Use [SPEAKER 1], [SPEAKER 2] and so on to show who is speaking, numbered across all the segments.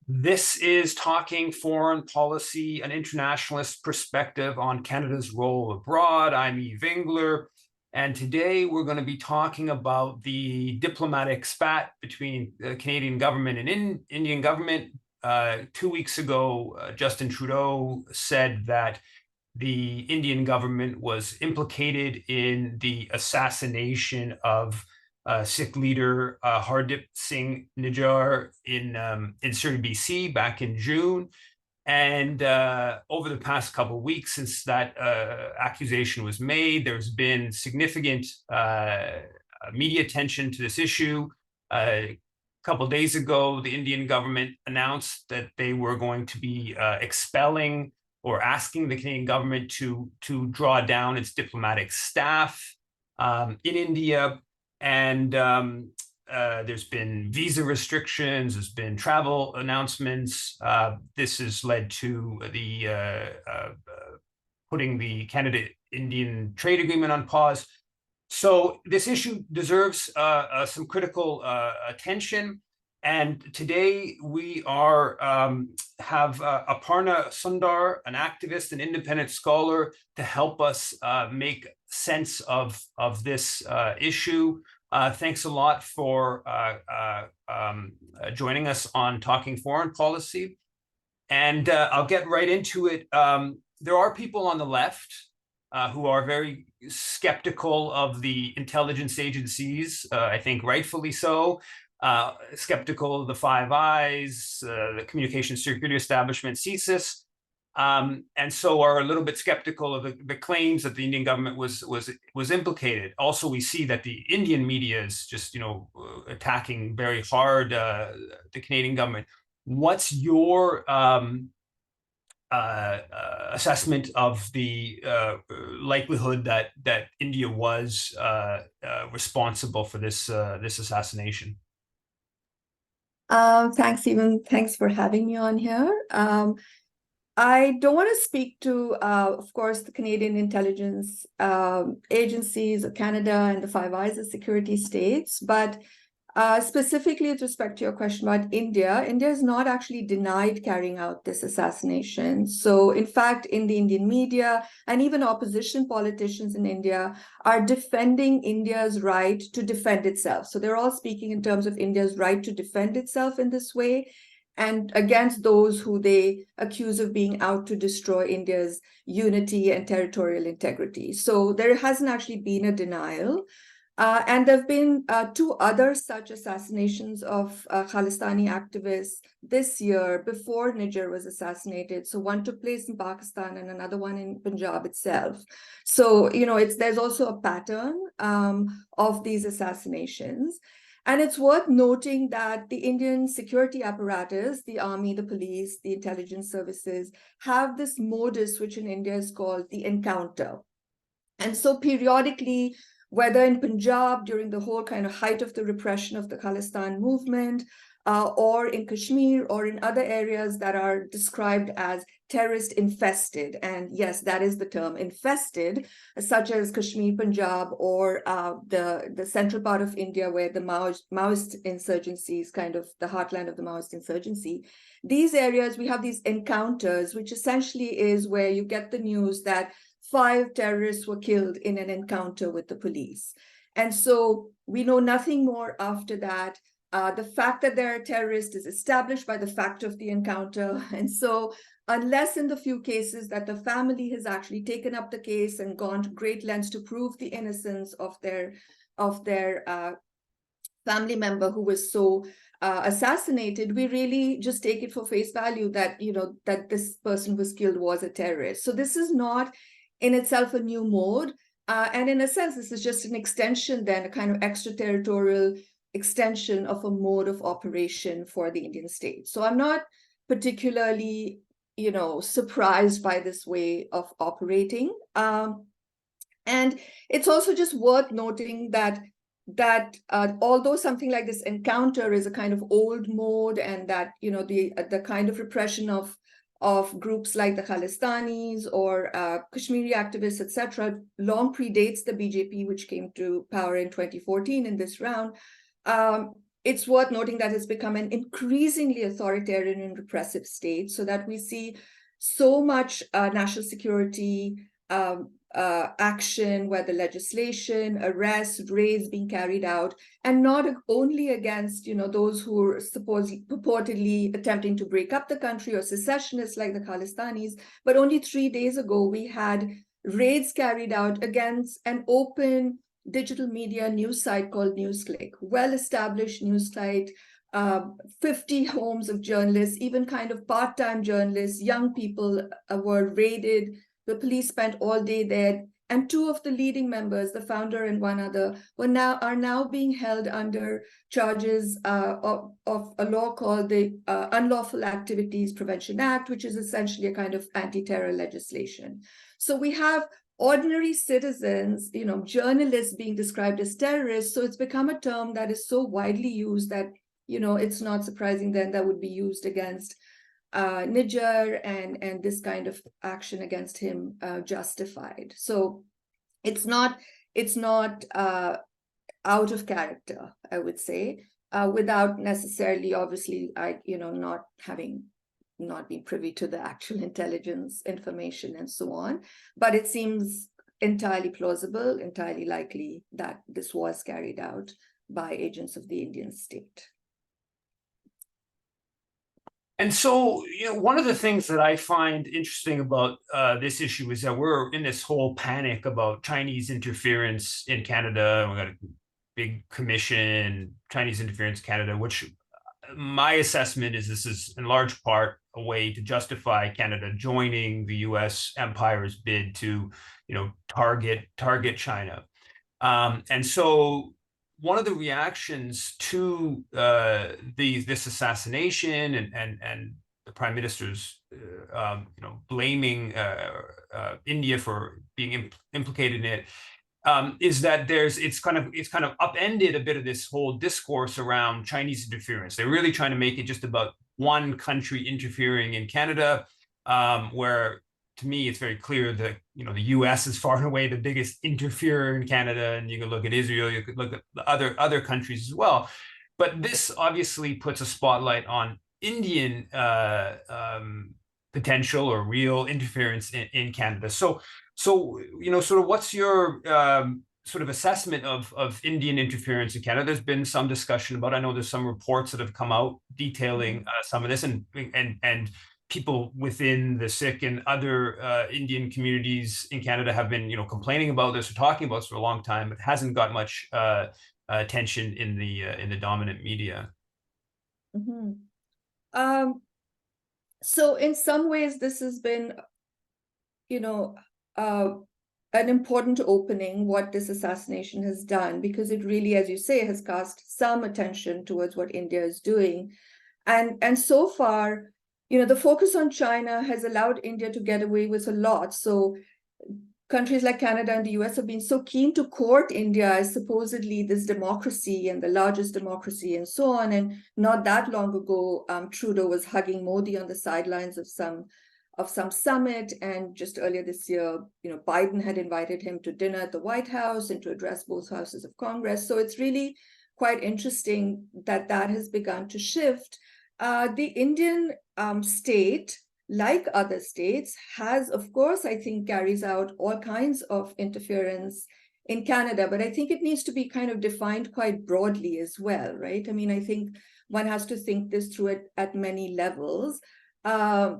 [SPEAKER 1] This is Talking Foreign Policy, an internationalist perspective on Canada's role abroad. I'm Yves Engler, and today we're going to be talking about the diplomatic spat between the Canadian government and Indian government. 2 weeks ago, Justin Trudeau said that the Indian government was implicated in the assassination of Sikh leader Hardeep Singh Nijjar in Surrey, BC, back in June. And over the past couple of weeks since that accusation was made, there's been significant media attention to this issue. A couple of days ago, the Indian government announced that they were going to be expelling or asking the Canadian government to draw down its diplomatic staff in India. And there's been visa restrictions, there's been travel announcements. This has led to the putting the Canada-Indian trade agreement on pause. So this issue deserves some critical attention. And today we have Aparna Sundar, an activist, an independent scholar, to help us make sense of this issue. Thanks a lot for joining us on Talking Foreign Policy. And I'll get right into it. There are people on the left who are very skeptical of the intelligence agencies, I think rightfully so. Skeptical of the Five Eyes, the Communication Security Establishment, CSIS, and so are a little bit skeptical of the claims that the Indian government was implicated. Also, we see that the Indian media is just attacking very hard the Canadian government. What's your assessment of the likelihood that India was responsible for this assassination?
[SPEAKER 2] Thanks, Stephen. Thanks for having me on here. I don't want to speak to, of course, the Canadian intelligence agencies of Canada and the Five Eyes of security states, but specifically with respect to your question about India, India is not actually denied carrying out this assassination. So in fact, in the Indian media and even opposition politicians in India are defending India's right to defend itself. So they're all speaking in terms of India's right to defend itself in this way, and against those who they accuse of being out to destroy India's unity and territorial integrity. So there hasn't actually been a denial. And there have been two other such assassinations of Khalistani activists this year before Nijjar was assassinated. So one took place in Pakistan and another one in Punjab itself. So, there's also a pattern of these assassinations. And it's worth noting that the Indian security apparatus, the army, the police, the intelligence services, have this modus, which in India is called the encounter. And so periodically, whether in Punjab during the whole kind of height of the repression of the Khalistan movement, or in Kashmir or in other areas that are described as terrorist infested, and yes, that is the term, infested, such as Kashmir, Punjab, or the central part of India where the Maoist insurgency is kind of the heartland of the Maoist insurgency. These areas, we have these encounters, which essentially is where you get the news that 5 terrorists were killed in an encounter with the police. And so we know nothing more after that. The fact that there are terrorists is established by the fact of the encounter. And so unless in the few cases that the family has actually taken up the case and gone to great lengths to prove the innocence of their family member who was so assassinated, we really just take it for face value that, that this person who was killed was a terrorist. So this is not in itself a new mode. And in a sense, this is just an extension then, a kind of extraterritorial extension of a mode of operation for the Indian state. So I'm not particularly, surprised by this way of operating. And it's also just worth noting that although something like this encounter is a kind of old mode, and that, the kind of repression of groups like the Khalistanis or Kashmiri activists, etc., long predates the BJP, which came to power in 2014 in this round. it's worth noting that it's become an increasingly authoritarian and repressive state, so that we see so much national security action, whether legislation, arrests, raids being carried out, and not only against, those who are purportedly attempting to break up the country or secessionists like the Khalistanis, but only 3 days ago we had raids carried out against an open digital media news site called NewsClick, well-established news site, 50 homes of journalists, even kind of part-time journalists, young people were raided. The police spent all day there, and 2 of the leading members, the founder and one other, are now being held under charges of a law called the Unlawful Activities Prevention Act, which is essentially a kind of anti-terror legislation. So we have ordinary citizens, journalists being described as terrorists. So it's become a term that is so widely used that, it's not surprising then that would be used against Nijjar, and this kind of action against him justified. So it's not out of character, I would say, without necessarily, obviously, not being privy to the actual intelligence information and so on, but it seems entirely plausible, entirely likely that this was carried out by agents of the Indian state.
[SPEAKER 1] And so, one of the things that I find interesting about this issue is that we're in this whole panic about Chinese interference in Canada. We got a big commission, Chinese interference in Canada, which my assessment is this is in large part a way to justify Canada joining the U.S. empire's bid to, target China. And so one of the reactions to this assassination and the prime minister's blaming India for being implicated in it is that it's kind of upended a bit of this whole discourse around Chinese interference. They're really trying to make it just about one country interfering in Canada, where to me it's very clear that the U.S. is far and away the biggest interferer in Canada, and you can look at Israel, you could look at other countries as well. But this obviously puts a spotlight on Indian potential or real interference in Canada. So sort of what's your sort of assessment of Indian interference in Canada? There's been some discussion about, I know there's some reports that have come out detailing some of this, and people within the Sikh and other Indian communities in Canada have been, complaining about this or talking about this for a long time. It hasn't got much attention in the dominant media.
[SPEAKER 2] Mm-hmm. So in some ways, this has been, an important opening, what this assassination has done, because it really, as you say, has cast some attention towards what India is doing. And so far, the focus on China has allowed India to get away with a lot. So countries like Canada and the US have been so keen to court India as supposedly this democracy and the largest democracy and so on. And not that long ago, Trudeau was hugging Modi on the sidelines of some summit. And just earlier this year, Biden had invited him to dinner at the White House and to address both houses of Congress. So it's really quite interesting that has begun to shift. The Indian state, like other states, has, of course, I think, carries out all kinds of interference in Canada, but I think it needs to be kind of defined quite broadly as well, right? I mean, I think one has to think this through at many levels. I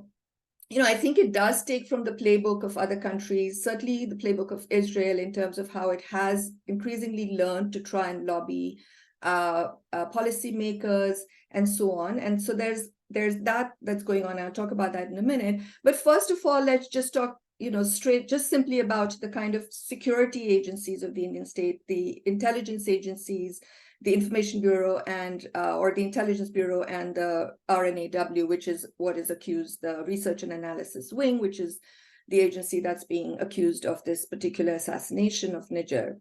[SPEAKER 2] think it does take from the playbook of other countries, certainly the playbook of Israel, in terms of how it has increasingly learned to try and lobby policymakers and so on. And so there's that's going on. I'll talk about that in a minute. But first of all, let's just talk, just simply about the kind of security agencies of the Indian state, the intelligence agencies, the Information Bureau or the Intelligence Bureau, and the RNAW, which is what is accused, the Research and Analysis Wing, which is the agency that's being accused of this particular assassination of Nijjar.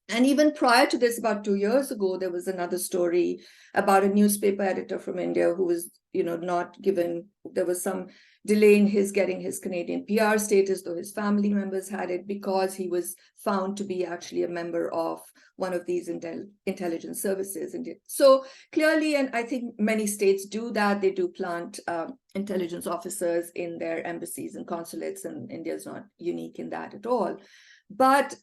[SPEAKER 2] And even prior to this, about 2 years ago, there was another story about a newspaper editor from India who was, not given, there was some delay in his getting his Canadian PR status, though his family members had it, because he was found to be actually a member of one of these intelligence services. So clearly, and I think many states do that, they do plant intelligence officers in their embassies and consulates, and India is not unique in that at all. But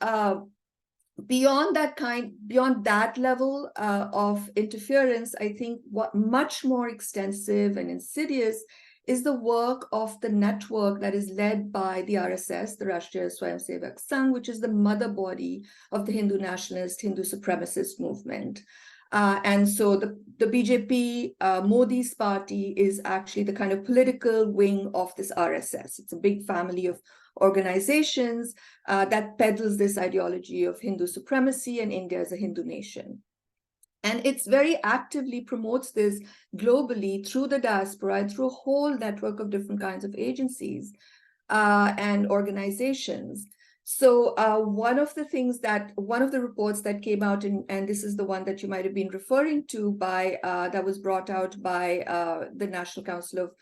[SPEAKER 2] beyond that level of interference, I think what much more extensive and insidious is the work of the network that is led by the RSS, the Rashtriya Swayamsevak Sangh, which is the mother body of the Hindu nationalist, Hindu supremacist movement. And so the BJP, Modi's party, is actually the kind of political wing of this RSS. It's a big family of organizations that peddles this ideology of Hindu supremacy and India as a Hindu nation. And it's very actively promotes this globally through the diaspora and through a whole network of different kinds of agencies and organizations. So one of the reports that came out, and this is the one that you might have been referring to that was brought out by the National Council of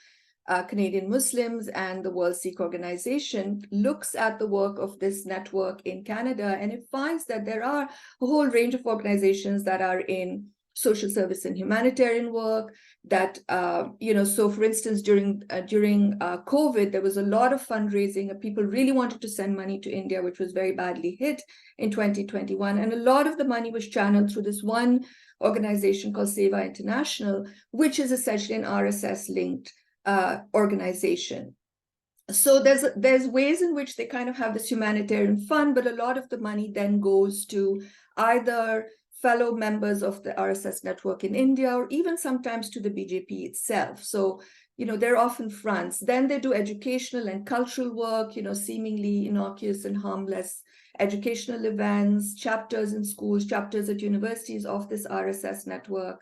[SPEAKER 2] Canadian Muslims and the World Sikh Organization, looks at the work of this network in Canada, and it finds that there are a whole range of organizations that are in social service and humanitarian work that, so for instance, during COVID, there was a lot of fundraising, and people really wanted to send money to India, which was very badly hit in 2021. And a lot of the money was channeled through this one organization called Seva International, which is essentially an RSS-linked organization. So there's ways in which they kind of have this humanitarian fund, but a lot of the money then goes to either fellow members of the RSS network in India, or even sometimes to the BJP itself. So, they're often fronts. Then they do educational and cultural work, seemingly innocuous and harmless educational events, chapters in schools, chapters at universities of this RSS network.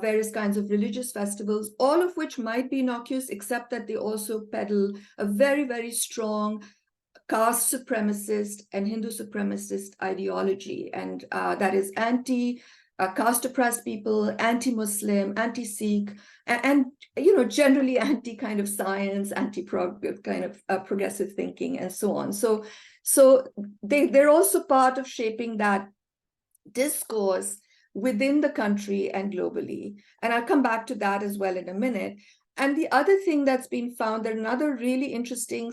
[SPEAKER 2] Various kinds of religious festivals, all of which might be innocuous, except that they also peddle a very, very strong caste supremacist and Hindu supremacist ideology. And that is anti-caste oppressed people, anti-Muslim, anti-Sikh, and generally anti kind of science, kind of progressive thinking, and so on. So they're also part of shaping that discourse within the country and globally. And I'll come back to that as well in a minute. And the other thing that's been found, there are another really interesting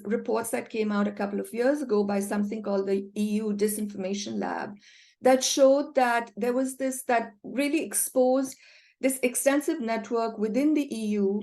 [SPEAKER 2] reports that came out a couple of years ago by something called the EU Disinformation Lab, that showed that there was that really exposed this extensive network within the EU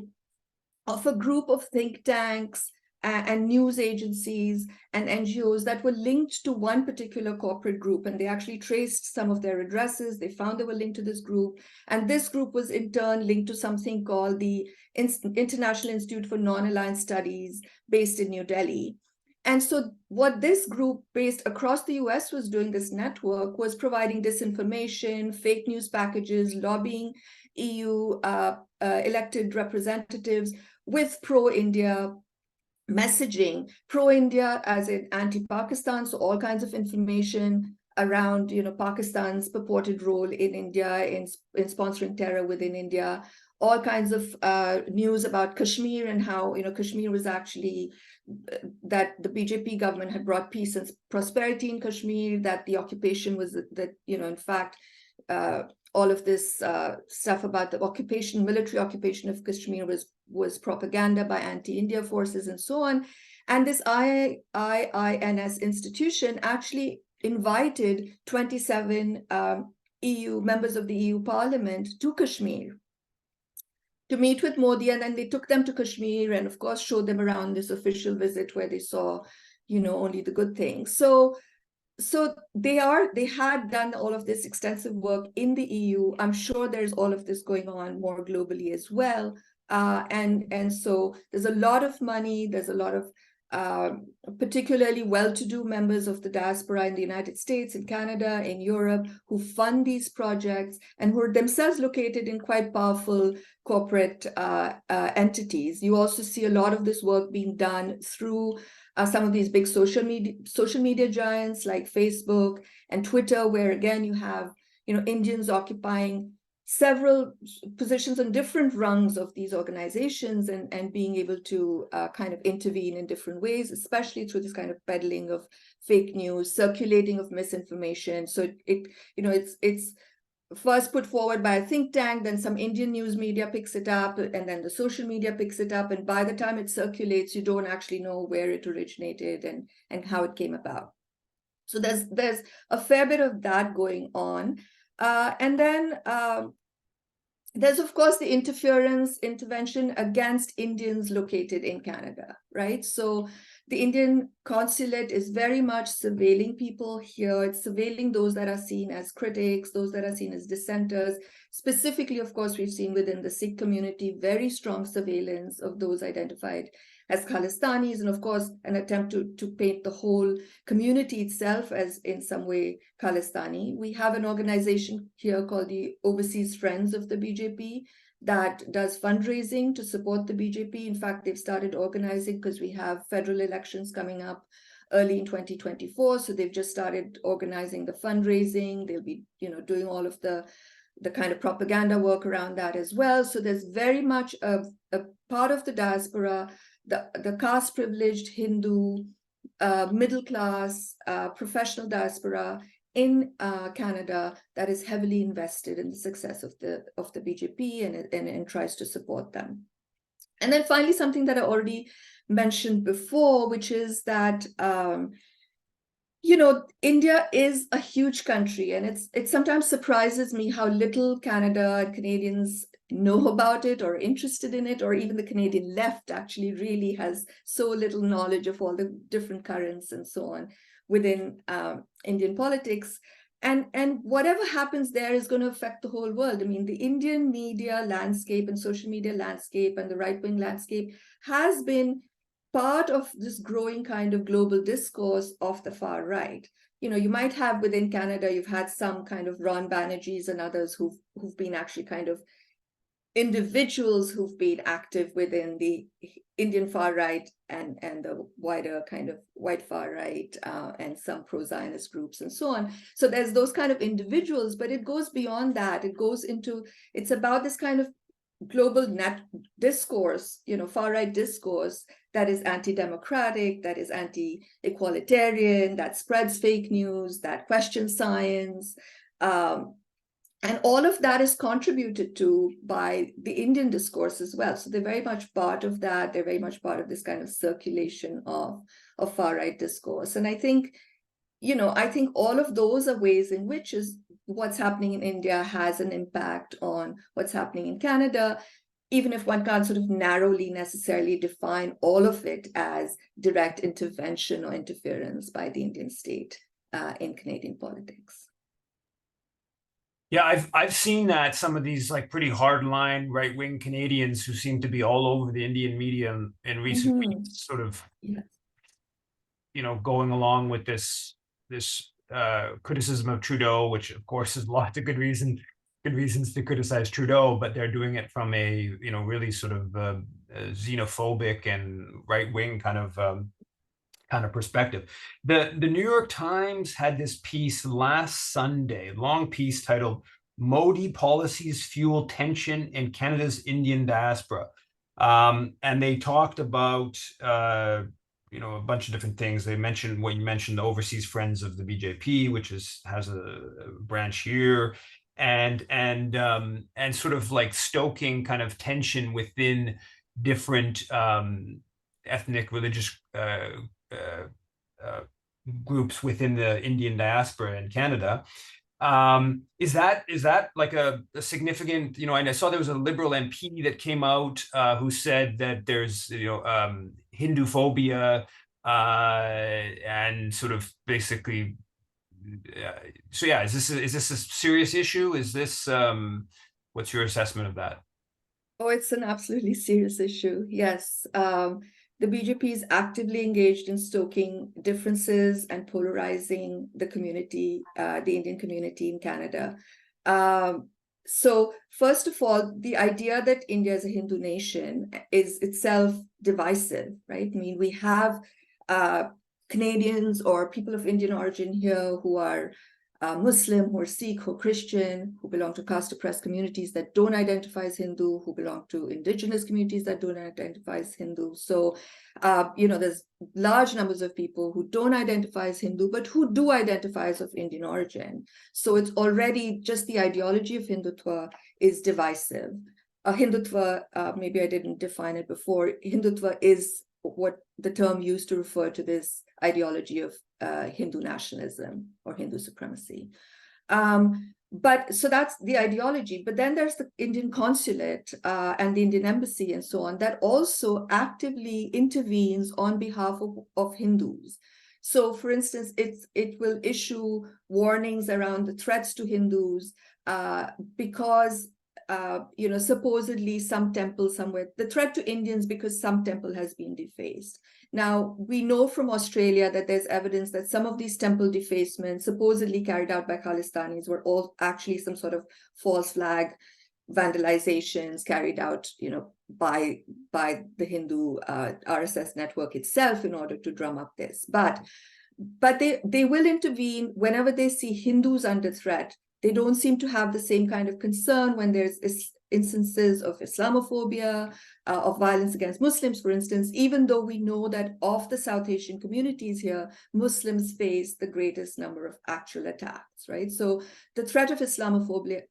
[SPEAKER 2] of a group of think tanks and news agencies and NGOs that were linked to one particular corporate group. And they actually traced some of their addresses. They found they were linked to this group. And this group was in turn linked to something called the International Institute for Non-Aligned Studies based in New Delhi. And so what this group based across the US was doing, this network, was providing disinformation, fake news packages, lobbying EU elected representatives with pro-India messaging, pro-India as in anti-Pakistan, so all kinds of information around Pakistan's purported role in India in sponsoring terror within India, all kinds of news about Kashmir and how Kashmir was actually that the BJP government had brought peace and prosperity in Kashmir, that the occupation was that in fact all of this stuff about the military occupation of Kashmir was propaganda by anti-India forces and so on. And this IINS institution actually invited 27 EU members of the EU Parliament to Kashmir to meet with Modi, and then they took them to Kashmir and of course showed them around this official visit where they saw only the good things. So they had done all of this extensive work in the EU. I'm sure there's all of this going on more globally as well. And so there's a lot of money, there's a lot of particularly well-to-do members of the diaspora in the United States, in Canada, in Europe, who fund these projects and who are themselves located in quite powerful corporate entities. You also see a lot of this work being done through some of these big social media giants like Facebook and Twitter, where again you have Indians occupying several positions on different rungs of these organizations and being able to kind of intervene in different ways, especially through this kind of peddling of fake news, circulating of misinformation. So it's first put forward by a think tank, then some Indian news media picks it up, and then the social media picks it up. And by the time it circulates, you don't actually know where it originated and how it came about. So there's a fair bit of that going on. And then there's, of course, the intervention against Indians located in Canada, right? So the Indian consulate is very much surveilling people here. It's surveilling those that are seen as critics, those that are seen as dissenters. Specifically, of course, we've seen within the Sikh community, very strong surveillance of those identified as Khalistanis, and of course, an attempt to paint the whole community itself as in some way Khalistani. We have an organization here called the Overseas Friends of the BJP that does fundraising to support the BJP. In fact, they've started organizing because we have federal elections coming up early in 2024. So they've just started organizing the fundraising. They'll be, doing all of the kind of propaganda work around that as well. So there's very much a part of the diaspora, the caste privileged Hindu, middle class, professional diaspora in Canada that is heavily invested in the success of the BJP and tries to support them. And then finally, something that I already mentioned before, which is that India is a huge country, and it sometimes surprises me how little Canada and Canadians know about it or interested in it, or even the Canadian left actually really has so little knowledge of all the different currents and so on within Indian politics. And whatever happens there is going to affect the whole world. I mean, the Indian media landscape and social media landscape and the right-wing landscape has been part of this growing kind of global discourse of the far right. You might have within Canada, you've had some kind of Ron Banerjees and others who've been actually kind of individuals who've been active within the Indian far right and the wider kind of white far right and some pro-Zionist groups and so on. So there's those kind of individuals, but it goes beyond that. It's about this kind of global net discourse, far right discourse that is anti-democratic, that is anti-equalitarian, that spreads fake news, that questions science. And all of that is contributed to by the Indian discourse as well. So they're very much part of that. They're very much part of this kind of circulation of far-right discourse. And I think all of those are ways in which what's happening in India has an impact on what's happening in Canada, even if one can't sort of narrowly necessarily define all of it as direct intervention or interference by the Indian state in Canadian politics.
[SPEAKER 1] Yeah, I've seen that some of these like pretty hardline right-wing Canadians who seem to be all over the Indian media in recent weeks, sort of, going along with this criticism of Trudeau, which of course is lots of good reasons to criticize Trudeau, but they're doing it from a really sort of xenophobic and right-wing kind of perspective. The New York Times had this piece last Sunday, long piece titled "Modi Policies Fuel Tension in Canada's Indian Diaspora." And they talked about a bunch of different things. They mentioned what you mentioned, the Overseas Friends of the BJP, which has a branch here, and sort of like stoking kind of tension within different ethnic, religious groups within the Indian diaspora in Canada. Is that like a significant, and I saw there was a Liberal MP that came out who said that there's, Hindu phobia and sort of basically, so yeah, is this a serious issue? Is this, what's your assessment of that?
[SPEAKER 2] Oh, it's an absolutely serious issue. Yes. the BJP is actively engaged in stoking differences and polarizing the community, the Indian community in Canada. So first of all, the idea that India is a Hindu nation is itself divisive, right? I mean, we have Canadians or people of Indian origin here who are Muslim, who are Sikh, who are Christian, who belong to caste-oppressed communities that don't identify as Hindu, who belong to indigenous communities that don't identify as Hindu. So, there's large numbers of people who don't identify as Hindu, but who do identify as of Indian origin. So it's already just the ideology of Hindutva is divisive. Hindutva, maybe I didn't define it before, Hindutva is what the term used to refer to this ideology of Hindu nationalism or Hindu supremacy. But so that's the ideology. But then there's the Indian consulate and the Indian embassy and so on that also actively intervenes on behalf of Hindus. So, for instance, it will issue warnings around the threats to Hindus because supposedly some temple somewhere, the threat to Indians because some temple has been defaced. Now, we know from Australia that there's evidence that some of these temple defacements supposedly carried out by Khalistanis were all actually some sort of false flag vandalizations carried out, by the Hindu RSS network itself in order to drum up this. But they will intervene whenever they see Hindus under threat. They don't seem to have the same kind of concern when there's instances of Islamophobia, of violence against Muslims, for instance, even though we know that of the South Asian communities here, Muslims face the greatest number of actual attacks, right? So the threat of Islamophobia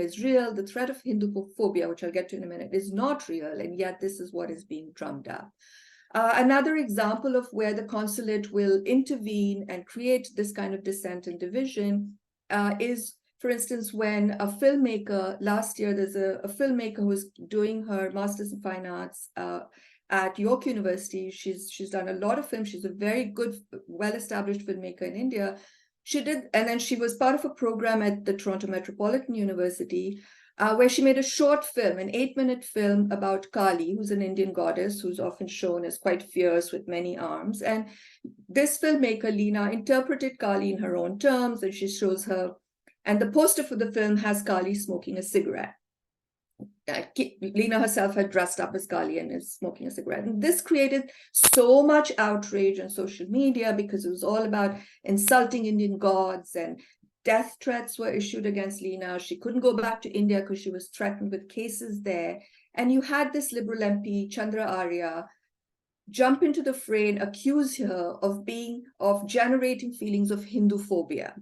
[SPEAKER 2] is real. The threat of Hinduphobia, which I'll get to in a minute, is not real. And yet this is what is being drummed up. Another example of where the consulate will intervene and create this kind of dissent and division is, for instance, when a filmmaker, last year, there's a filmmaker who was doing her Master's in Fine Arts at York University. She's done a lot of films. She's a very good, well-established filmmaker in India. And then she was part of a program at the Toronto Metropolitan University where she made a short film, an 8-minute film about Kali, who's an Indian goddess who's often shown as quite fierce with many arms. And this filmmaker, Leena, interpreted Kali in her own terms, and she shows her. And the poster for the film has Kali smoking a cigarette. Leena herself had dressed up as Kali and is smoking a cigarette. And this created so much outrage on social media because it was all about insulting Indian gods, and death threats were issued against Leena. She couldn't go back to India because she was threatened with cases there. And you had this Liberal MP, Chandra Arya, jump into the fray and accuse her of generating feelings of Hinduphobia.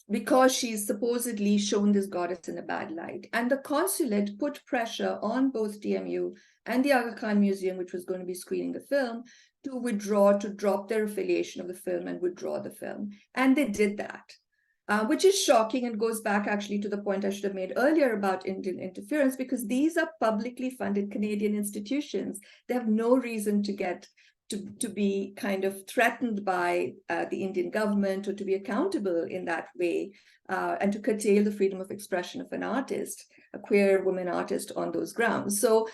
[SPEAKER 2] Because she's supposedly shown this goddess in a bad light. And the consulate put pressure on both TMU and the Aga Khan Museum, which was going to be screening the film, to drop their affiliation of the film and withdraw the film. And they did that, which is shocking and goes back actually to the point I should have made earlier about Indian interference, because these are publicly funded Canadian institutions. They have no reason to be kind of threatened by the Indian government or to be accountable in that way and to curtail the freedom of expression of an artist, a queer woman artist, on those grounds. So,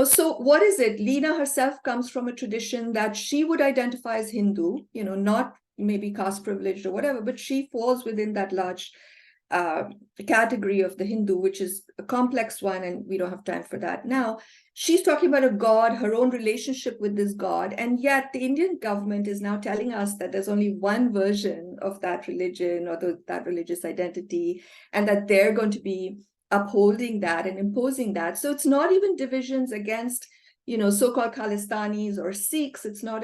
[SPEAKER 2] so what is it? Leena herself comes from a tradition that she would identify as Hindu, not maybe caste privileged or whatever, but she falls within that large category of the Hindu, which is a complex one, and we don't have time for that now. She's talking about a god, her own relationship with this god, and yet the Indian government is now telling us that there's only one version of that religion or that religious identity, and that they're going to be upholding that and imposing that. So it's not even divisions against, so-called Khalistanis or Sikhs. It's not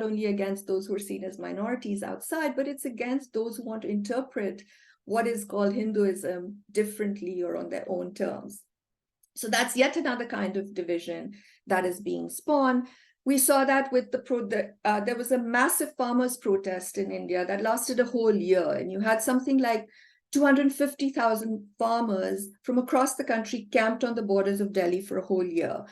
[SPEAKER 2] only against those who are seen as minorities outside, but it's against those who want to interpret what is called Hinduism differently or on their own terms. So that's yet another kind of division that is being spawned. We saw that with there was a massive farmers' protest in India that lasted a whole year, and you had something like 250,000 farmers from across the country camped on the borders of Delhi for a whole year.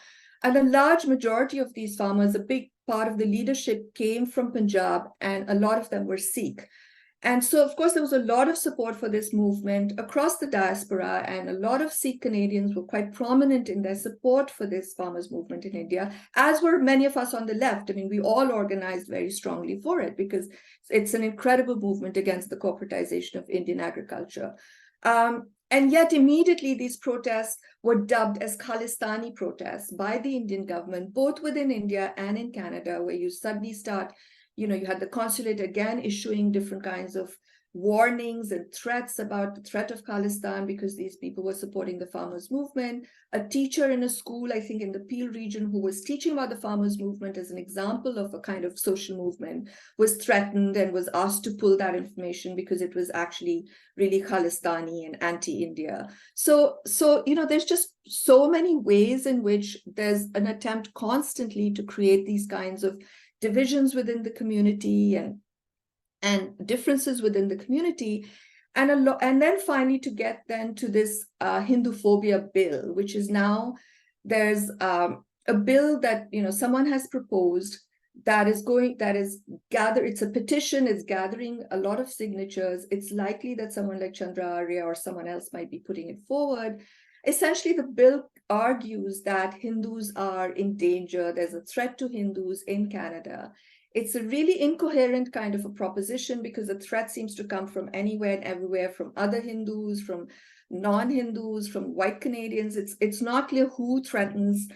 [SPEAKER 2] And a large majority of these farmers, a big part of the leadership, came from Punjab, and a lot of them were Sikh. And so, of course, there was a lot of support for this movement across the diaspora, and a lot of Sikh Canadians were quite prominent in their support for this farmers' movement in India, as were many of us on the left. I mean, we all organized very strongly for it because it's an incredible movement against the corporatization of Indian agriculture. And yet immediately these protests were dubbed as Khalistani protests by the Indian government, both within India and in Canada, where you suddenly start, you had the consulate again issuing different kinds of warnings and threats about the threat of Khalistan because these people were supporting the farmers' movement. A teacher in a school, I think in the Peel region, who was teaching about the farmers' movement as an example of a kind of social movement, was threatened and was asked to pull that information because it was actually really Khalistani and anti-India. So there's just so many ways in which there's an attempt constantly to create these kinds of divisions within the community and differences within the community, and then finally to get then to this Hinduphobia bill, which is now there's a bill that someone has proposed it's a petition, it's gathering a lot of signatures. It's likely that someone like Chandra Arya or someone else might be putting it forward. Essentially, the bill argues that Hindus are in danger. There's a threat to Hindus in Canada. It's a really incoherent kind of a proposition because the threat seems to come from anywhere and everywhere, from other Hindus, from non-Hindus, from white Canadians. It's not clear who threatens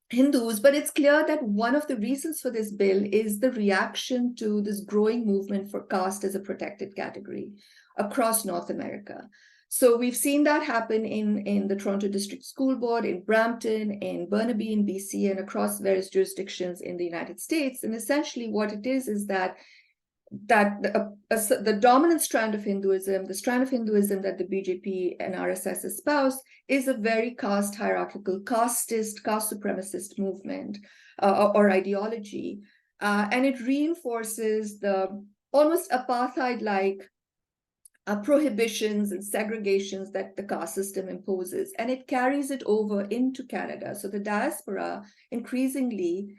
[SPEAKER 2] Hindus, but it's clear that one of the reasons for this bill is the reaction to this growing movement for caste as a protected category across North America. So we've seen that happen in the Toronto District School Board, in Brampton, in Burnaby, in BC, and across various jurisdictions in the United States. And essentially what it is that the dominant strand of Hinduism, the strand of Hinduism that the BJP and RSS espouse, is a very caste hierarchical, casteist, caste supremacist movement or ideology. And it reinforces the almost apartheid-like prohibitions and segregations that the caste system imposes, and it carries it over into Canada. So the diaspora increasingly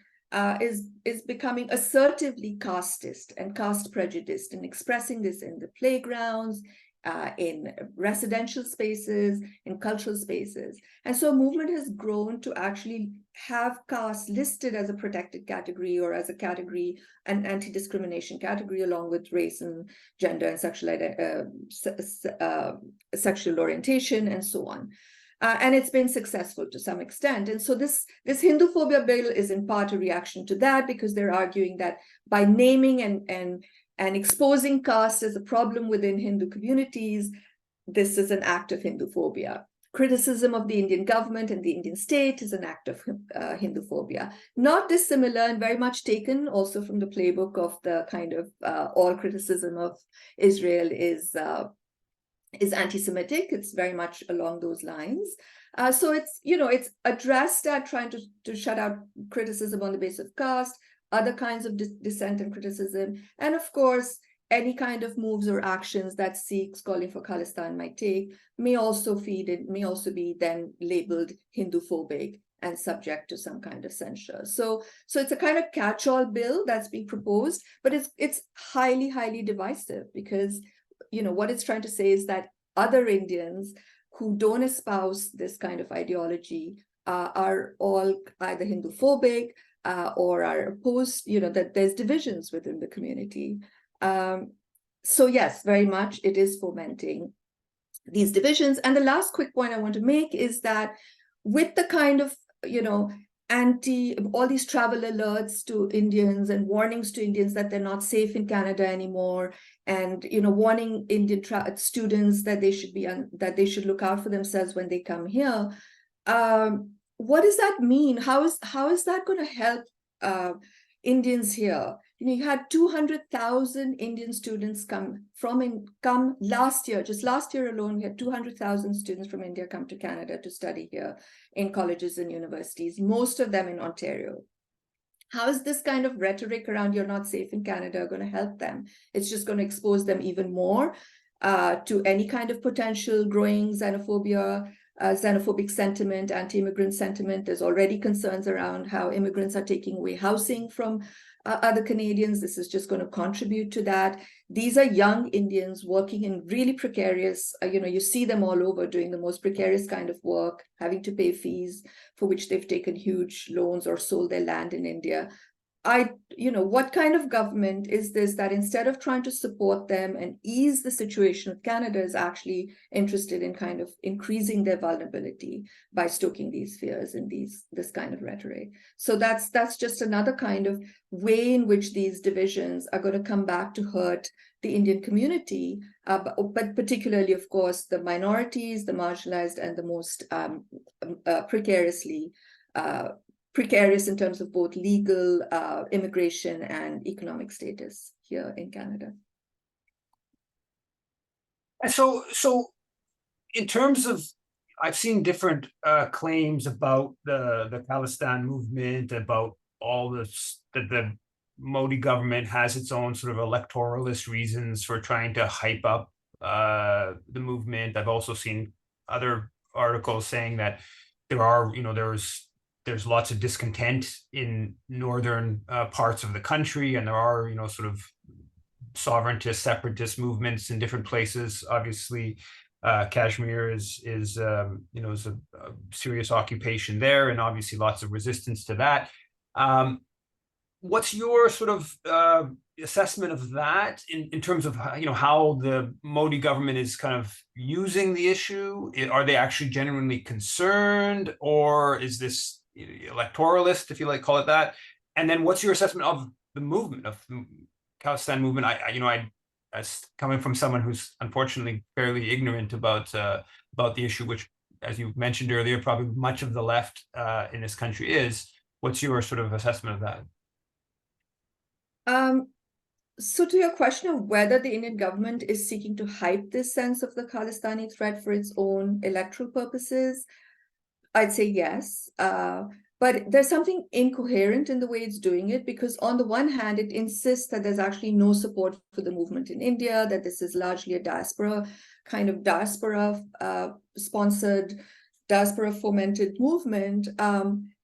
[SPEAKER 2] is becoming assertively casteist and caste prejudiced, and expressing this in the playgrounds, in residential spaces, in cultural spaces. And so a movement has grown to actually have caste listed as a protected category or as a category, an anti-discrimination category, along with race and gender and sexual orientation and so on. And it's been successful to some extent. And so this Hinduphobia bill is in part a reaction to that, because they're arguing that by naming and exposing caste as a problem within Hindu communities, this is an act of Hinduphobia. Criticism of the Indian government and the Indian state is an act of Hinduphobia. Not dissimilar and very much taken also from the playbook of the kind of all criticism of Israel is anti-Semitic. It's very much along those lines. So it's addressed at trying to shut out criticism on the basis of caste, other kinds of dissent and criticism, and of course, any kind of moves or actions that Sikhs calling for Khalistan might take may also be then labeled Hinduphobic and subject to some kind of censure. So it's a kind of catch-all bill that's being proposed, but it's highly, highly divisive, because what it's trying to say is that other Indians who don't espouse this kind of ideology are all either Hinduphobic or are opposed, that there's divisions within the community. So yes, very much it is fomenting these divisions. And the last quick point I want to make is that with the kind of, all these travel alerts to Indians and warnings to Indians that they're not safe in Canada anymore, and warning Indian students that they should look out for themselves when they come here. What does that mean? How is that going to help Indians here? You had 200,000 Indian students come last year. Just last year alone, we had 200,000 students from India come to Canada to study here in colleges and universities, most of them in Ontario. How is this kind of rhetoric around you're not safe in Canada going to help them? It's just going to expose them even more to any kind of potential growing xenophobia xenophobic sentiment, anti-immigrant sentiment. There's already concerns around how immigrants are taking away housing from other Canadians. This is just going to contribute to that. These are young Indians working in really precarious, you see them all over doing the most precarious kind of work, having to pay fees for which they've taken huge loans or sold their land in India. What kind of government is this that instead of trying to support them and ease the situation of Canada is actually interested in kind of increasing their vulnerability by stoking these fears and this kind of rhetoric? So that's just another kind of way in which these divisions are going to come back to hurt the Indian community, but particularly, of course, the minorities, the marginalized, and the most precarious in terms of both legal, immigration, and economic status here in Canada.
[SPEAKER 1] So in terms of, I've seen different claims about the Khalistan movement, about all this, that the Modi government has its own sort of electoralist reasons for trying to hype up the movement. I've also seen other articles saying that there are, there's lots of discontent in northern parts of the country, and there are, sort of sovereigntist, separatist movements in different places. Obviously, Kashmir is a serious occupation there, and obviously lots of resistance to that. What's your sort of assessment of that in terms of how the Modi government is kind of using the issue? Are they actually genuinely concerned, or is this electoralist, if you like call it that? And then what's your assessment of the movement, of the Khalistan movement? I as coming from someone who's unfortunately fairly ignorant about the issue, which, as you mentioned earlier, probably much of the left in this country is. What's your sort of assessment of that?
[SPEAKER 2] So to your question of whether the Indian government is seeking to hype this sense of the Khalistani threat for its own electoral purposes, I'd say yes. But there's something incoherent in the way it's doing it, because on the one hand, it insists that there's actually no support for the movement in India, that this is largely a diaspora sponsored, diaspora fomented movement.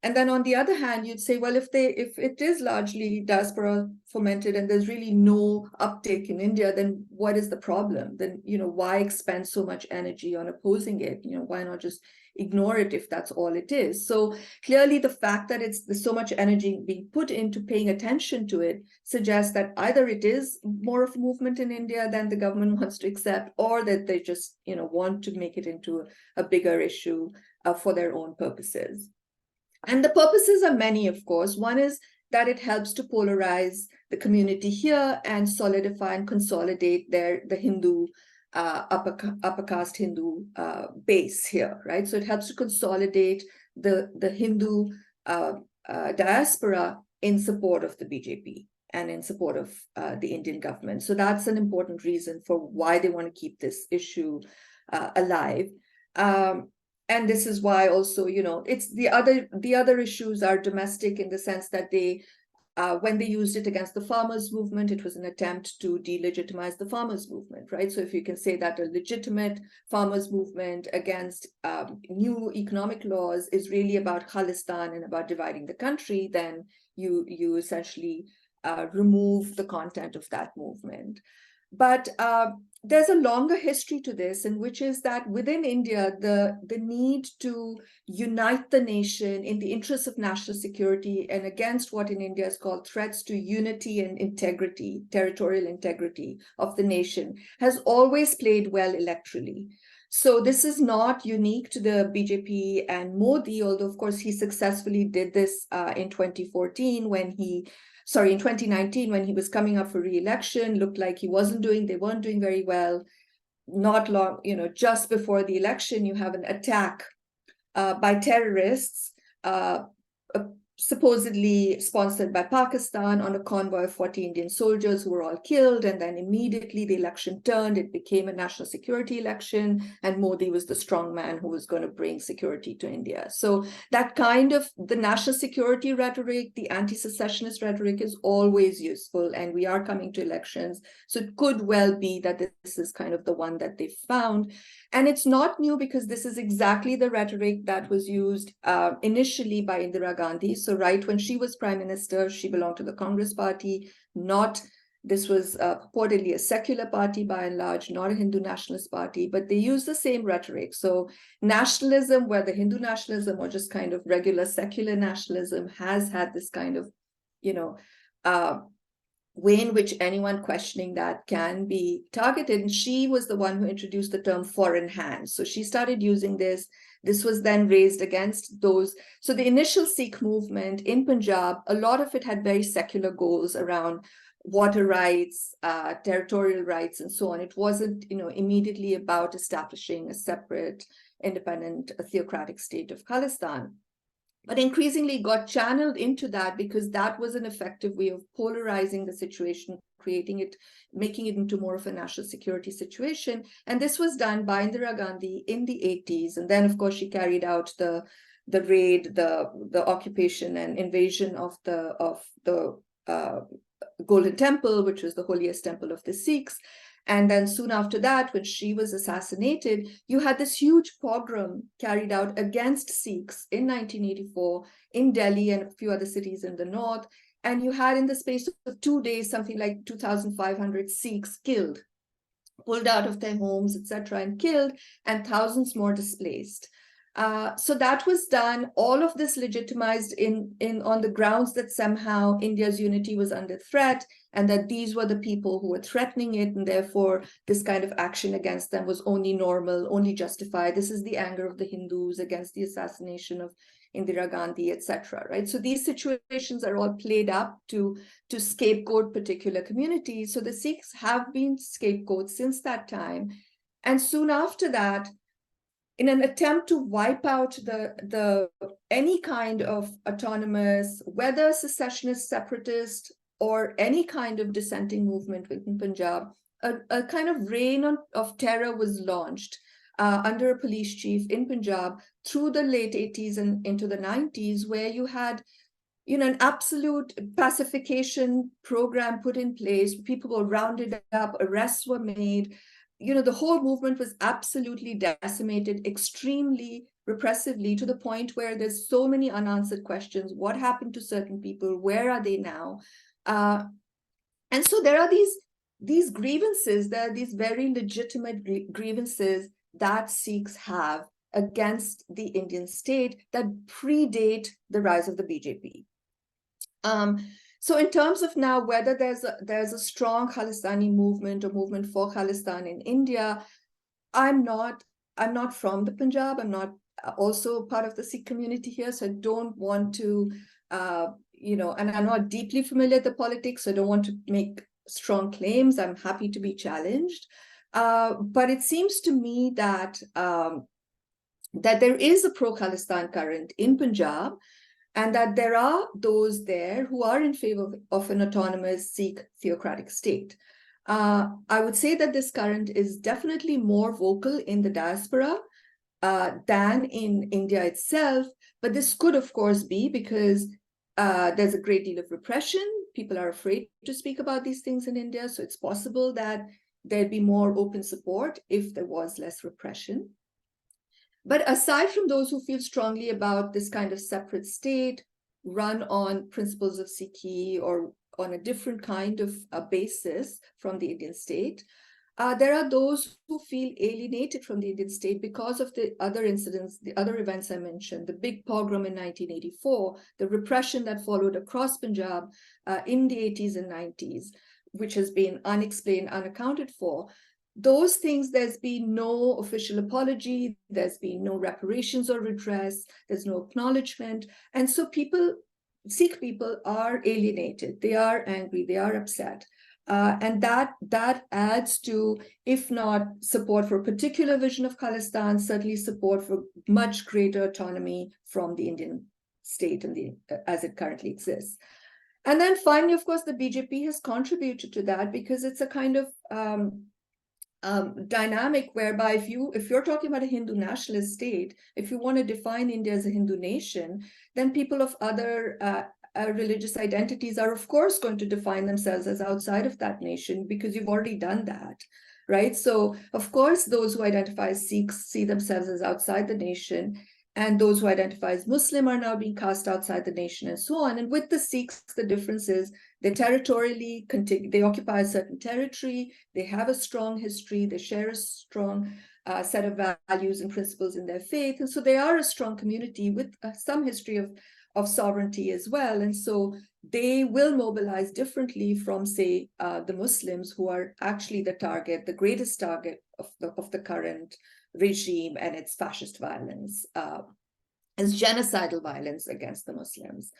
[SPEAKER 2] And then on the other hand, you'd say, well, if it is largely diaspora fomented and there's really no uptake in India, then what is the problem? Then, why expend so much energy on opposing it? Why not just ignore it if that's all it is? So clearly the fact that there's so much energy being put into paying attention to it suggests that either it is more of a movement in India than the government wants to accept, or that they just, want to make it into a bigger issue for their own purposes. And the purposes are many, of course. One is that it helps to polarize the community here and solidify and consolidate the Hindu, upper caste Hindu base here, right? So it helps to consolidate the Hindu diaspora in support of the BJP and in support of the Indian government. So that's an important reason for why they want to keep this issue alive. And this is why also, it's the other issues are domestic in the sense that they, when they used it against the farmers' movement, it was an attempt to delegitimize the farmers' movement, right? So if you can say that a legitimate farmers' movement against new economic laws is really about Khalistan and about dividing the country, then you essentially remove the content of that movement. But there's a longer history to this, and which is that within India, the need to unite the nation in the interests of national security and against what in India is called threats to unity and integrity, territorial integrity of the nation, has always played well electorally. So this is not unique to the BJP and Modi, although of course he successfully did this in 2019, when he was coming up for re-election. Looked like they weren't doing very well. Not long, just before the election, you have an attack by terrorists, supposedly sponsored by Pakistan, on a convoy of 40 Indian soldiers who were all killed. And then immediately the election turned. It became a national security election, and Modi was the strong man who was going to bring security to India. So that kind of the national security rhetoric, the anti-secessionist rhetoric is always useful, and we are coming to elections. So it could well be that this is kind of the one that they found. And it's not new because this is exactly the rhetoric that was used initially by Indira Gandhi. So right when she was prime minister, she belonged to the Congress party, this was purportedly a secular party by and large, not a Hindu nationalist party, but they use the same rhetoric. So nationalism, whether Hindu nationalism or just kind of regular secular nationalism, has had this kind of, way in which anyone questioning that can be targeted. And she was the one who introduced the term foreign hands. So she started using this. This was then raised against those. So the initial Sikh movement in Punjab, a lot of it had very secular goals around water rights, territorial rights, and so on. It wasn't, immediately about establishing a separate, independent, theocratic state of Khalistan. But increasingly got channeled into that because that was an effective way of polarizing the situation, making it into more of a national security situation. And this was done by Indira Gandhi in the 80s. And then, of course, she carried out the raid, the occupation and invasion of the Golden Temple, which was the holiest temple of the Sikhs. And then soon after that, when she was assassinated, you had this huge pogrom carried out against Sikhs in 1984 in Delhi and a few other cities in the north. And you had in the space of 2 days, something like 2,500 Sikhs killed, pulled out of their homes, etc., and killed, and thousands more displaced. So that was done, all of this legitimized on the grounds that somehow India's unity was under threat, and that these were the people who were threatening it, and therefore this kind of action against them was only normal, only justified. This is the anger of the Hindus against the assassination of Indira Gandhi, etc. Right? So these situations are all played up to scapegoat particular communities. So the Sikhs have been scapegoats since that time. And soon after that, in an attempt to wipe out any kind of autonomous, whether secessionist, separatist, or any kind of dissenting movement within Punjab, a kind of reign of terror was launched under a police chief in Punjab through the late 80s and into the 90s, where you had an absolute pacification program put in place. People were rounded up, arrests were made. The whole movement was absolutely decimated, extremely repressively, to the point where there's so many unanswered questions. What happened to certain people? Where are they now? And so there are these grievances, there are these very legitimate grievances that Sikhs have against the Indian state that predate the rise of the BJP. So in terms of now whether there's a strong Khalistani movement or movement for Khalistan in India, I'm not from the Punjab. I'm not also part of the Sikh community here, so I don't want to, and I'm not deeply familiar with the politics, so I don't want to make strong claims. I'm happy to be challenged, but it seems to me that there is a pro-Khalistan current in Punjab, and that there are those there who are in favor of an autonomous Sikh theocratic state. I would say that this current is definitely more vocal in the diaspora than in India itself, but this could, of course, be because there's a great deal of repression. People are afraid to speak about these things in India, so it's possible that there'd be more open support if there was less repression. But aside from those who feel strongly about this kind of separate state run on principles of Sikhi or on a different kind of basis from the Indian state, there are those who feel alienated from the Indian state because of the other incidents, the other events I mentioned, the big pogrom in 1984, the repression that followed across Punjab in the 80s and 90s, which has been unexplained, unaccounted for. Those things, there's been no official apology, there's been no reparations or redress, there's no acknowledgement. And so Sikh people are alienated, they are angry, they are upset. And that adds to, if not support for a particular vision of Khalistan, certainly support for much greater autonomy from the Indian state and as it currently exists. And then finally, of course, the BJP has contributed to that because it's a kind of dynamic whereby if you're talking about a Hindu nationalist state, if you want to define India as a Hindu nation, then people of other religious identities are of course going to define themselves as outside of that nation because you've already done that. right? So of course, those who identify as Sikhs see themselves as outside the nation, and those who identify as Muslim are now being cast outside the nation, and so on. And with the Sikhs, the difference is they territorially they occupy a certain territory, they have a strong history, they share a strong set of values and principles in their faith, and so they are a strong community with some history of sovereignty as well. And so they will mobilize differently from, say, the Muslims, who are actually the target, the greatest target of the current regime and its fascist violence, as genocidal violence against the Muslims.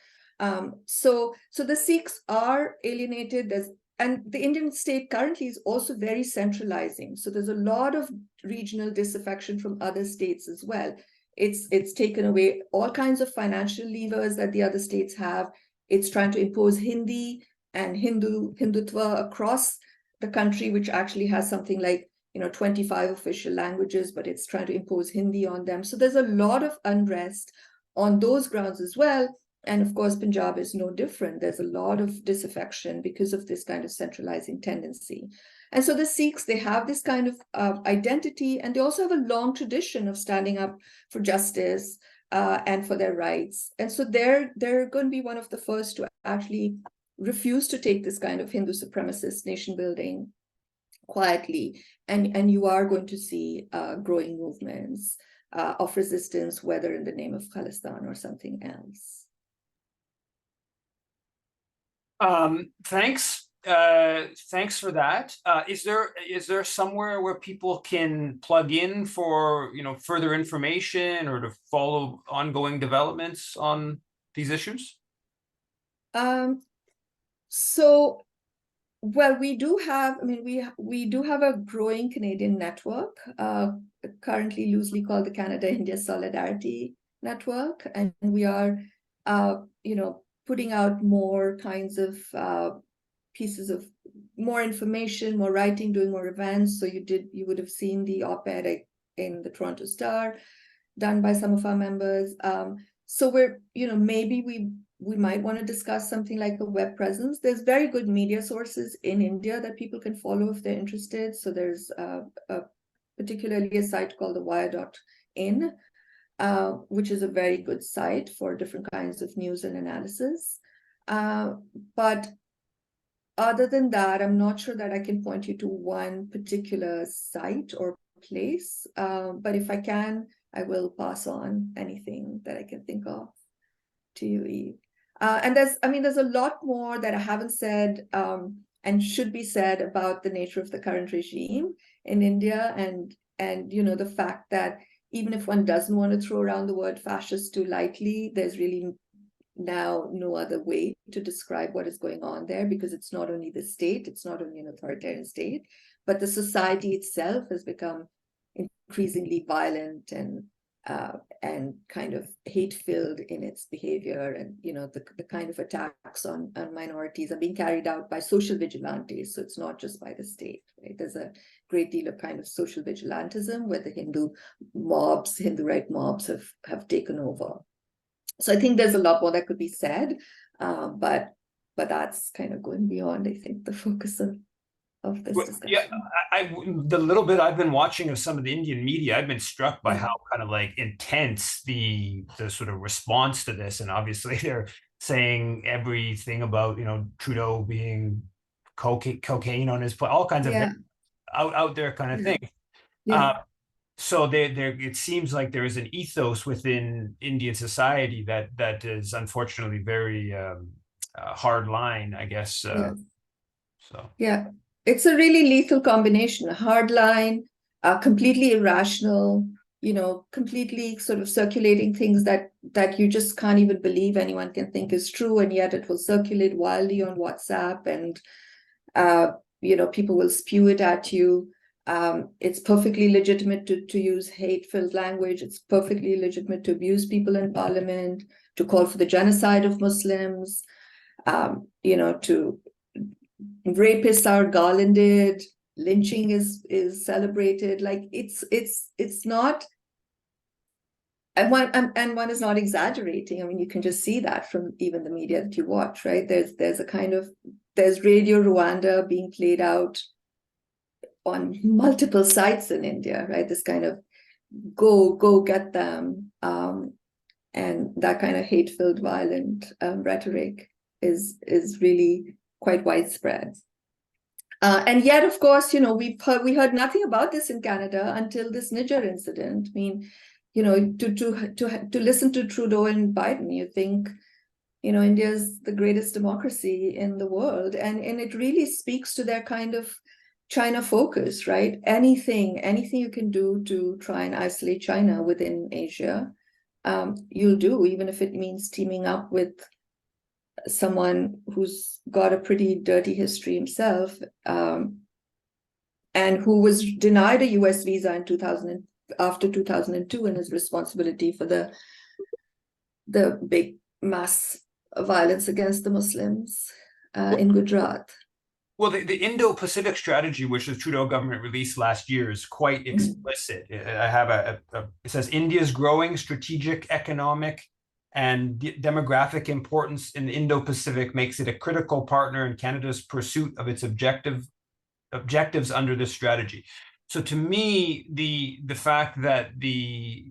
[SPEAKER 2] So the Sikhs are alienated. And the Indian state currently is also very centralizing. So there's a lot of regional disaffection from other states as well. It's taken away all kinds of financial levers that the other states have. It's trying to impose Hindi and Hindutva across the country, which actually has something like 25 official languages, but it's trying to impose Hindi on them. So there's a lot of unrest on those grounds as well. And of course, Punjab is no different. There's a lot of disaffection because of this kind of centralizing tendency. And so the Sikhs, they have this kind of identity, and they also have a long tradition of standing up for justice and for their rights. And so they're going to be one of the first to actually refuse to take this kind of Hindu supremacist nation building quietly. And you are going to see growing movements of resistance, whether in the name of Khalistan or something else.
[SPEAKER 1] Thanks. Thanks for that. Is there somewhere where people can plug in for further information or to follow ongoing developments on these issues?
[SPEAKER 2] So, well, we do have, we do have a growing Canadian network, currently loosely called the Canada-India Solidarity Network, and we are, putting out more kinds of pieces of more information, more writing, doing more events. So you would have seen the op-ed in the Toronto Star done by some of our members. So we're, maybe we might want to discuss something like a web presence. There's very good media sources in India that people can follow if they're interested. So there's particularly a site called the wire.in, which is a very good site for different kinds of news and analysis. But other than that, I'm not sure that I can point you to one particular site or place. But if I can, I will pass on anything that I can think of to you, Eve. And there's a lot more that I haven't said and should be said about the nature of the current regime in India, and the fact that even if one doesn't want to throw around the word fascist too lightly, there's really now no other way to describe what is going on there, because it's not only the state, it's not only an authoritarian state, but the society itself has become increasingly violent and kind of hate-filled in its behavior, and the kind of attacks on minorities are being carried out by social vigilantes. So it's not just by the state, right? There's a great deal of kind of social vigilantism where the Hindu right mobs have taken over. So I think there's a lot more that could be said, but that's kind of going beyond, I think, the focus of this discussion.
[SPEAKER 1] Yeah, the little bit I've been watching of some of the Indian media, I've been struck by how kind of like intense the sort of response to this, and obviously they're saying everything about Trudeau being cocaine on his plate, all kinds of out there kind of thing. So it seems like there is an ethos within Indian society that is unfortunately very hard line, I guess. So
[SPEAKER 2] it's a really lethal combination: a hard line, completely irrational, completely sort of circulating things that you just can't even believe anyone can think is true, and yet it will circulate wildly on WhatsApp, and people will spew it at you. It's perfectly legitimate to use hate-filled language. It's perfectly legitimate to abuse people in parliament, to call for the genocide of Muslims, to rapists are garlanded, lynching is celebrated. Like it's not, and one is not exaggerating. I mean, you can just see that from even the media that you watch, right? There's Radio Rwanda being played out on multiple sites in India, right? This kind of go get them, and that kind of hate-filled, violent rhetoric is really quite widespread. And yet, of course, we heard nothing about this in Canada until this Nijjar incident. I mean, to listen to Trudeau and Biden, you think, India's the greatest democracy in the world, and it really speaks to their kind of China focus, right? Anything you can do to try and isolate China within Asia, you'll do, even if it means teaming up with someone who's got a pretty dirty history himself, and who was denied a US visa in after 2002, and his responsibility for the big mass violence against the Muslims in Gujarat.
[SPEAKER 1] Well, the Indo-Pacific strategy, which the Trudeau government released last year, is quite explicit. I have it says India's growing strategic, economic, and demographic importance in the Indo-Pacific makes it a critical partner in Canada's pursuit of its objectives under this strategy. So to me, the fact that the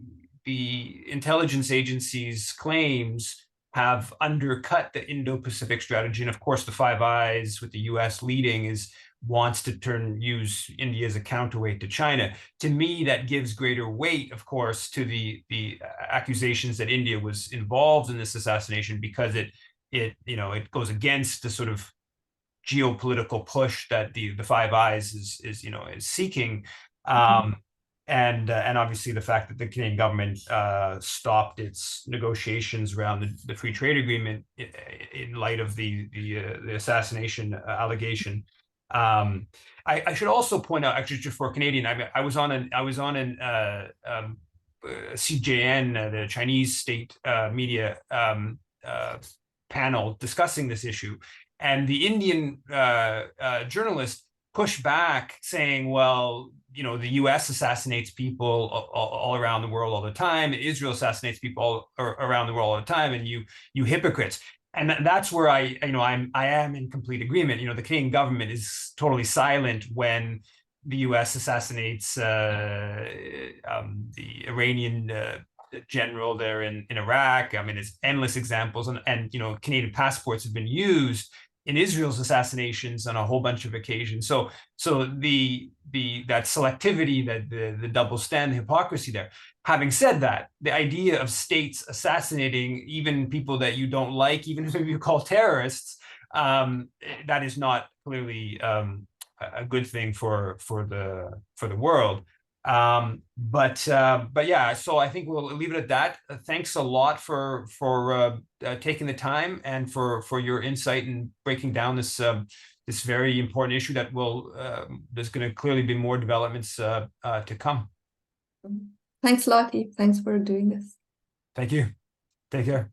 [SPEAKER 1] intelligence agencies' claims have undercut the Indo-Pacific strategy, and of course the Five Eyes, with the US leading, wants to use India as a counterweight to China. To me, that gives greater weight, of course, to the accusations that India was involved in this assassination, because it goes against the sort of geopolitical push that the Five Eyes is seeking. And obviously the fact that the Canadian government stopped its negotiations around the free trade agreement in light of the assassination allegation. I should also point out, actually, just for Canadian, I was on an CJN, the Chinese state media panel discussing this issue, and the Indian journalist pushed back, saying, well, the US assassinates people all around the world all the time. Israel assassinates people all around the world all the time, and you hypocrites. And that's where I am in complete agreement. The Canadian government is totally silent when the US assassinates the Iranian general there in Iraq. I mean, there's endless examples, and Canadian passports have been used in Israel's assassinations on a whole bunch of occasions. So that selectivity, that the double stand, the hypocrisy there. Having said that, the idea of states assassinating even people that you don't like, even if you call terrorists, that is not clearly a good thing for the world. But yeah, so I think we'll leave it at that. Thanks a lot for taking the time and for your insight and breaking down this this very important issue that there's going to clearly be more developments to come.
[SPEAKER 2] Thanks a lot, Yves. Thanks for doing this.
[SPEAKER 1] Thank you. Take care.